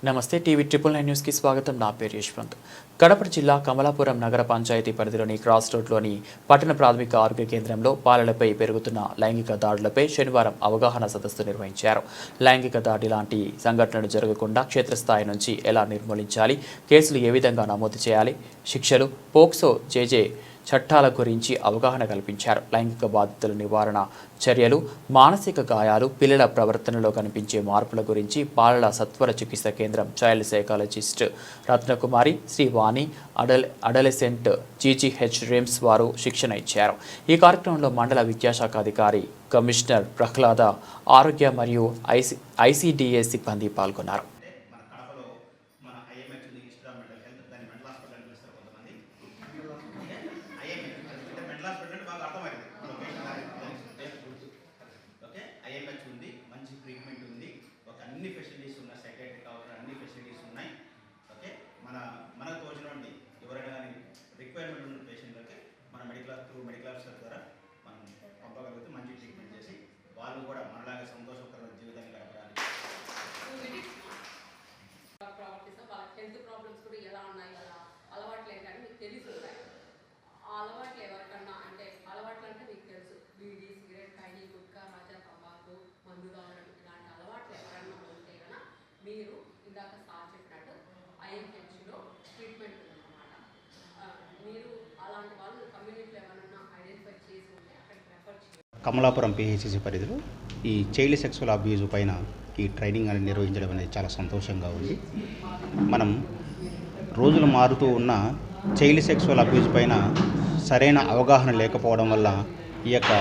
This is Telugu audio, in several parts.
నమస్తే టీవీ ట్రిపుల్9 న్యూస్కి స్వాగతం. నా పేరు యశ్వంత్. కడప జిల్లా కమలాపురం నగర పంచాయతీ పరిధిలోని క్రాస్ రోడ్లోని పట్టణ ప్రాథమిక ఆరోగ్య కేంద్రంలో బాలలపై పెరుగుతున్న లైంగిక దాడులపై శనివారం అవగాహన సదస్సు నిర్వహించారు. లైంగిక దాడి లాంటి సంఘటనలు జరగకుండా క్షేత్రస్థాయి నుంచి ఎలా నిర్మూలించాలి, కేసులు ఏ విధంగా నమోదు చేయాలి, శిక్షలు, పోక్సో, జేజే చట్టాల గురించి అవగాహన కల్పించారు. లైంగిక బాధితుల నివారణ చర్యలు, మానసిక గాయాలు, పిల్లల ప్రవర్తనలో కనిపించే మార్పుల గురించి బాలల సత్వర చికిత్స కేంద్రం child psychologist Ratnakumari, Srivani, adolescent GGH RIMS వారు శిక్షణ ఇచ్చారు. ఈ కార్యక్రమంలో మండల విద్యాశాఖ అధికారి, కమిషనర్ ప్రహ్లాద, ఆరోగ్య మరియు ఐసీడీఎస్ సిబ్బంది పాల్గొన్నారు. మంచి ట్రీట్మెంట్ ఉంది. అన్ని ఫెసిలిటీస్ ఉన్నాయి, సైకాట్రిక్ కావాల్సిన అన్ని ఫెసిలిటీస్ ఉన్నాయి. ఓకే, మనకు తోచినటువంటి ఎవరైనా కానీ రిక్వైర్మెంట్ ఉన్న పేషెంట్లకి మన మెడికల్ ఆఫీసర్ ద్వారా మనం పంపగలిగితే మంచి ట్రీట్మెంట్ చేసి వాళ్ళు కూడా మనలాగే సంతోషకరమైన జీవితాన్ని గడపడానికి. హెల్త్ ప్రాబ్లమ్స్ కూడా ఎలా ఉన్నాయి, అలవాట్లు ఏంటంటే మీకు తెలుసు. ఆ అలవాట్లు ఎవరికన్నా అంటే అలవాట్లు అంటే మీకు తెలుసు, బీడీ, సిగరెట్, ఖైనీ, గుట్కా, రాజా, తంబాకు, మందు తాగడం ఇలాంటి అలవాట్లు ఎవరన్నా ఉంటే కనుక మీరు ఇందాక సార్ చెప్పినట్టు ఐఎంహెచ్లో ట్రీట్మెంట్ ఉందన్నమాట. మీరు అలాంటి వాళ్ళు కమ్యూనిటీలో ఎవరన్నా ఐడెంటిఫై చేసి ఉంటే అక్కడికి రెఫర్ చేయాలి. కమలాపురం పిహెచ్సి పరిధిలో ఈ చైల్డ్ సెక్సువల్ అబ్యూజ్ పైన ఈ ట్రైనింగ్ అనేది నిర్వహించడం అనేది చాలా సంతోషంగా ఉంది. మనం రోజులు మారుతూ ఉన్న చైల్డ్ సెక్సువల్ అబ్యూజ్ పైన సరైన అవగాహన లేకపోవడం వల్ల ఈ యొక్క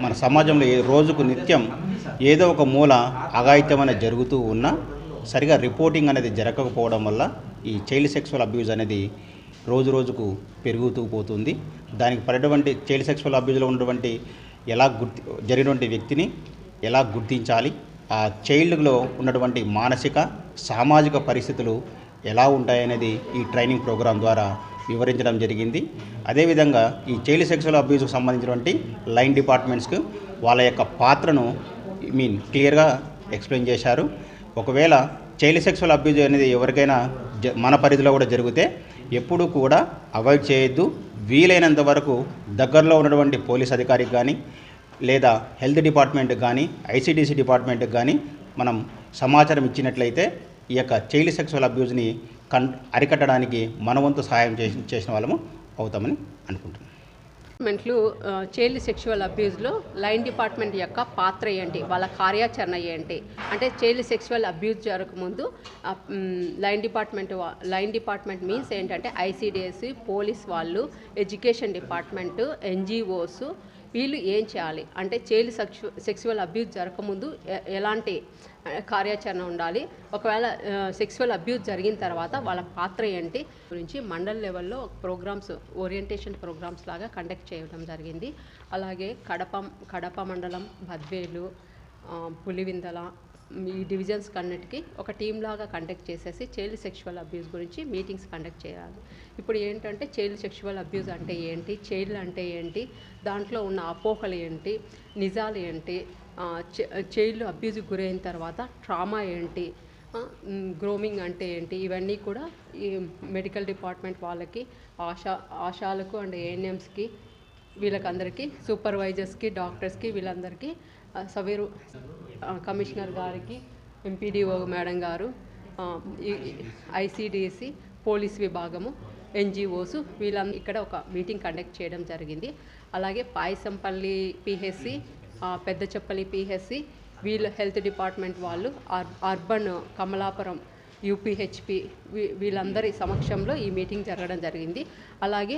మన సమాజంలో రోజుకు నిత్యం ఏదో ఒక మూల అఘాయిత్యం అనేది జరుగుతూ ఉన్నా సరిగా రిపోర్టింగ్ అనేది జరగకపోవడం వల్ల ఈ చైల్డ్ సెక్సువల్ అబ్యూజ్ అనేది రోజు రోజుకు పెరుగుతూ పోతుంది. దానికి పడేటువంటి చైల్డ్ సెక్సువల్ అబ్యూజ్లో ఉన్నటువంటి జరిగినటువంటి వ్యక్తిని ఎలా గుర్తించాలి, ఆ చైల్డ్లో ఉన్నటువంటి మానసిక సామాజిక పరిస్థితులు ఎలా ఉంటాయనేది ఈ ట్రైనింగ్ ప్రోగ్రాం ద్వారా వివరించడం జరిగింది. అదేవిధంగా ఈ చైల్డ్ సెక్సువల్ అబ్యూస్కు సంబంధించినటువంటి లైన్ డిపార్ట్మెంట్స్కు వాళ్ళ యొక్క పాత్రను క్లియర్గా ఎక్స్ప్లెయిన్ చేశారు. ఒకవేళ చైల్డ్ సెక్సువల్ అబ్యూజ్ అనేది ఎవరికైనా మన పరిధిలో కూడా జరిగితే ఎప్పుడూ కూడా అవాయిడ్ చేయొద్దు. వీలైనంత వరకు దగ్గరలో ఉన్నటువంటి పోలీస్ అధికారికి కానీ లేదా హెల్త్ డిపార్ట్మెంట్కి కానీ ఐసీడీసీ డిపార్ట్మెంట్కి కానీ మనం సమాచారం ఇచ్చినట్లయితే ఈ యొక్క చైల్డ్ సెక్సువల్ అబ్యూజ్ని అరికట్టడానికి మన వంతు సహాయం చేసిన వాళ్ళము అవుతామని అనుకుంటున్నాం. డిపార్ట్మెంట్లు చైల్డ్ సెక్షువల్ అబ్యూస్లో లైన్ డిపార్ట్మెంట్ యొక్క పాత్ర ఏంటి, వాళ్ళ కార్యాచరణ ఏంటి అంటే చైల్డ్ సెక్షువల్ అబ్యూస్ జరగకముందు లైన్ డిపార్ట్మెంట్ మీన్స్ ఏంటంటే ఐసీడీఎస్, పోలీస్ వాళ్ళు, ఎడ్యుకేషన్ డిపార్ట్మెంటు, ఎన్జిఓస్ వీళ్ళు ఏం చేయాలి అంటే చైల్డ్ సెక్సువల్ అబ్యూస్ జరగకముందు ఎలాంటి కార్యాచరణ ఉండాలి, ఒకవేళ సెక్సువల్ అబ్యూస్ జరిగిన తర్వాత వాళ్ళ పాత్ర ఏంటి గురించి మండల్ లెవెల్లో ప్రోగ్రామ్స్, ఓరియంటేషన్ ప్రోగ్రామ్స్ లాగా కండక్ట్ చేయడం జరిగింది. అలాగే కడప మండలం, బద్వేలు, పులివిందల ఈ డివిజన్స్ కన్నిటికి ఒక టీం లాగా కండక్ట్ చేసేసి చైల్డ్ సెక్షువల్ అబ్యూస్ గురించి మీటింగ్స్ కండక్ట్ చేయాలి. ఇప్పుడు ఏంటంటే చైల్డ్ సెక్షువల్ అబ్యూస్ అంటే ఏంటి, చైల్డ్ అంటే ఏంటి, దాంట్లో ఉన్న అపోహలు ఏంటి, నిజాలు ఏంటి, చైల్డ్ అబ్యూస్కి గురైన తర్వాత ట్రామా ఏంటి, గ్రోమింగ్ అంటే ఏంటి, ఇవన్నీ కూడా ఈ మెడికల్ డిపార్ట్మెంట్ వాళ్ళకి, ఆశాలకు అండ్ ఏఎన్ఎంస్కి వీళ్ళకందరికీ, సూపర్వైజర్స్కి, డాక్టర్స్కి వీళ్ళందరికీ సవేరు కమిషనర్ గారికి, ఎంపీడీఓ మేడం గారు, ఐసీడీసీ, పోలీస్ విభాగము, ఎన్జిఓస్ వీళ్ళందరూ ఇక్కడ ఒక మీటింగ్ కండక్ట్ చేయడం జరిగింది. అలాగే పాయసంపల్లి పిహెచ్సి, పెద్దచెప్పలి పిహెచ్సి వీళ్ళు హెల్త్ డిపార్ట్మెంట్ వాళ్ళు, అర్బన్ కమలాపురం యూపీహెచ్పి వీళ్ళందరి సమక్షంలో ఈ మీటింగ్ జరగడం జరిగింది. అలాగే